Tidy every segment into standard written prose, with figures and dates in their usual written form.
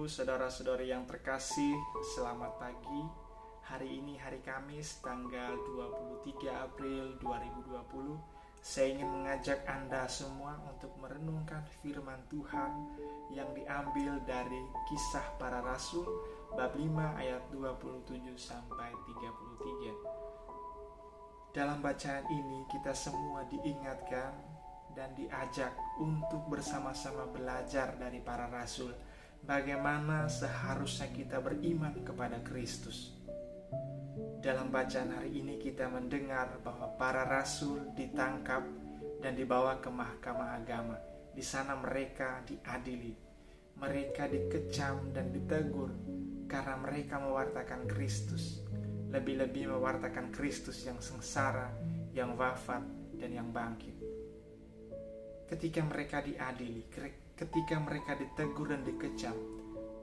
saudara-saudari yang terkasih, selamat pagi. Hari ini hari Kamis tanggal 23 April 2020. Saya ingin mengajak Anda semua untuk merenungkan firman Tuhan yang diambil dari Kisah Para Rasul bab 5 ayat 27 sampai 33. Dalam bacaan ini kita semua diingatkan dan diajak untuk bersama-sama belajar dari para rasul bagaimana seharusnya kita beriman kepada Kristus. Dalam bacaan hari ini kita mendengar bahwa para rasul ditangkap dan dibawa ke mahkamah agama. Di sana mereka diadili, mereka dikecam dan ditegur karena mereka mewartakan Kristus. Lebih-lebih mewartakan Kristus yang sengsara, yang wafat, dan yang bangkit. Ketika mereka diadili, ketika mereka ditegur dan dikecam,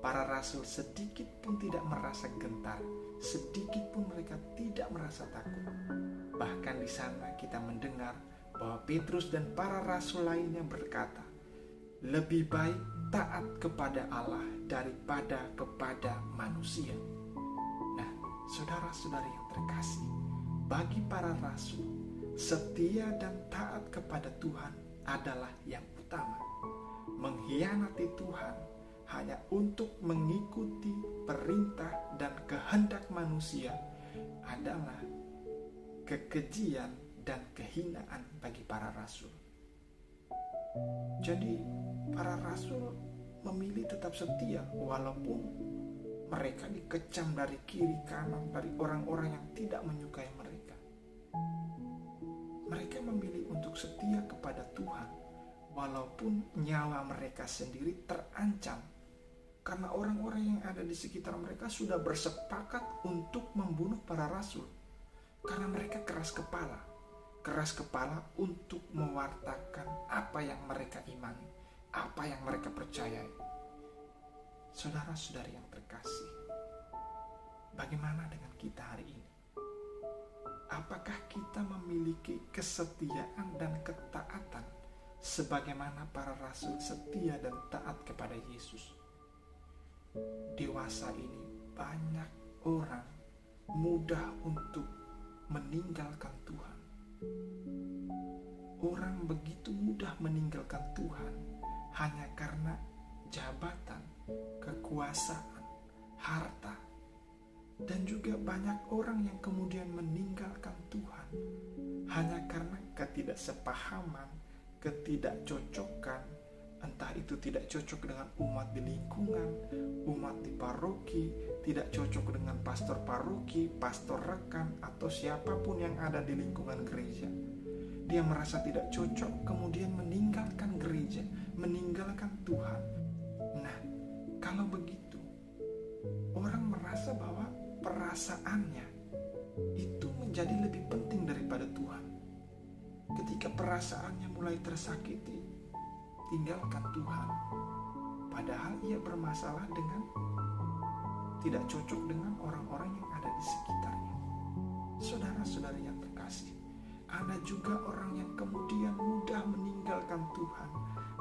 para rasul sedikit pun tidak merasa gentar, sedikit pun mereka tidak merasa takut. Bahkan di sana kita mendengar bahwa Petrus dan para rasul lainnya berkata, lebih baik taat kepada Allah daripada kepada manusia. Nah, saudara-saudari yang terkasih, bagi para rasul, setia dan taat kepada Tuhan adalah yang utama. Mengkhianati Tuhan hanya untuk mengikuti perintah dan kehendak manusia adalah kekejian dan kehinaan bagi para rasul. Jadi para rasul memilih tetap setia walaupun mereka dikecam dari kiri kanan dari orang-orang yang tidak menyukai mereka. Mereka memilih untuk setia kepada Tuhan walaupun nyawa mereka sendiri terancam karena orang-orang yang ada di sekitar mereka sudah bersepakat untuk membunuh para rasul karena mereka keras kepala untuk mewartakan apa yang mereka imani, apa yang mereka percayai. Saudara-saudari yang terkasih, bagaimana dengan kita hari ini? Apakah kita memiliki kesetiaan dan ketaatan sebagaimana para rasul setia dan taat kepada Yesus? Dewasa ini banyak orang mudah untuk meninggalkan Tuhan. Orang begitu mudah meninggalkan Tuhan hanya karena jabatan, kekuasaan, harta. Dan juga banyak orang yang kemudian meninggalkan Tuhan hanya karena ketidaksepahaman, ketidakcocokan, entah itu tidak cocok dengan umat di lingkungan, umat di paroki, tidak cocok dengan pastor paroki, pastor rekan, atau siapapun yang ada di lingkungan gereja. Dia merasa tidak cocok, kemudian meninggalkan gereja, meninggalkan Tuhan. Nah, kalau begitu, orang merasa bahwa perasaannya itu menjadi lebih penting daripada Tuhan. Ketika perasaannya mulai tersakiti, tinggalkan Tuhan. Padahal ia bermasalah dengan tidak cocok dengan orang-orang yang ada di sekitarnya. Saudara-saudari yang terkasih, ada juga orang yang kemudian mudah meninggalkan Tuhan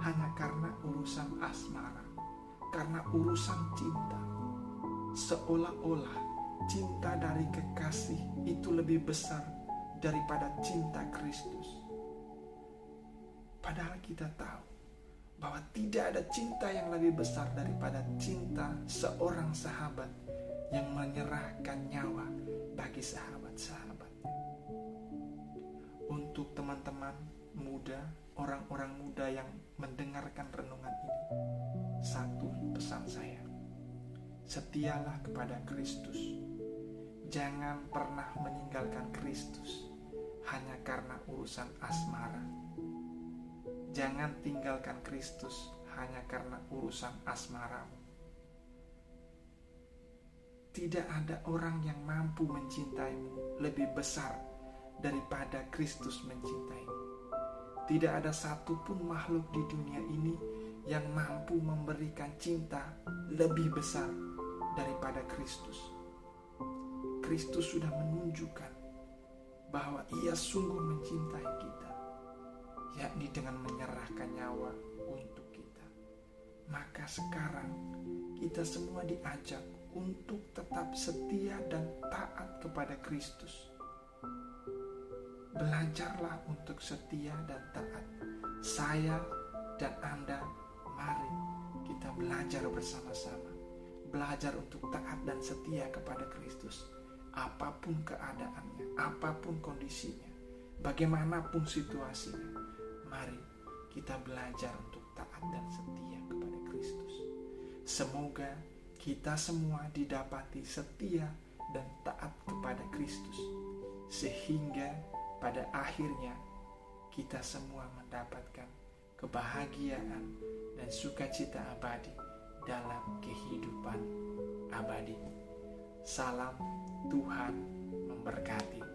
hanya karena urusan asmara, karena urusan cinta. Seolah-olah cinta dari kekasih itu lebih besar daripada cinta Kristus. Padahal kita tahu bahwa tidak ada cinta yang lebih besar daripada cinta seorang sahabat yang menyerahkan nyawa bagi sahabat-sahabatnya. Untuk teman-teman muda, orang-orang muda yang mendengarkan renungan ini, satu pesan saya: setialah kepada Kristus. Jangan pernah meninggalkan Kristus hanya karena urusan asmara. Jangan tinggalkan Kristus hanya karena urusan asmaramu. Tidak ada orang yang mampu mencintaimu lebih besar daripada Kristus mencintaimu. Tidak ada satupun makhluk di dunia ini yang mampu memberikan cinta lebih besar daripada Kristus. Kristus sudah menunjukkan bahwa ia sungguh mencintai kita, yakni dengan menyerahkan nyawa untuk kita. Maka sekarang kita semua diajak untuk tetap setia dan taat kepada Kristus. Belajarlah untuk setia dan taat. Saya dan Anda, mari kita belajar bersama-sama. Belajar untuk taat dan setia kepada Kristus. Apapun keadaannya, apapun kondisinya, bagaimanapun situasinya, mari kita belajar untuk taat dan setia kepada Kristus. Semoga kita semua didapati setia dan taat kepada Kristus, sehingga pada akhirnya kita semua mendapatkan kebahagiaan dan sukacita abadi dalam kehidupan abadi. Salam, Tuhan memberkati.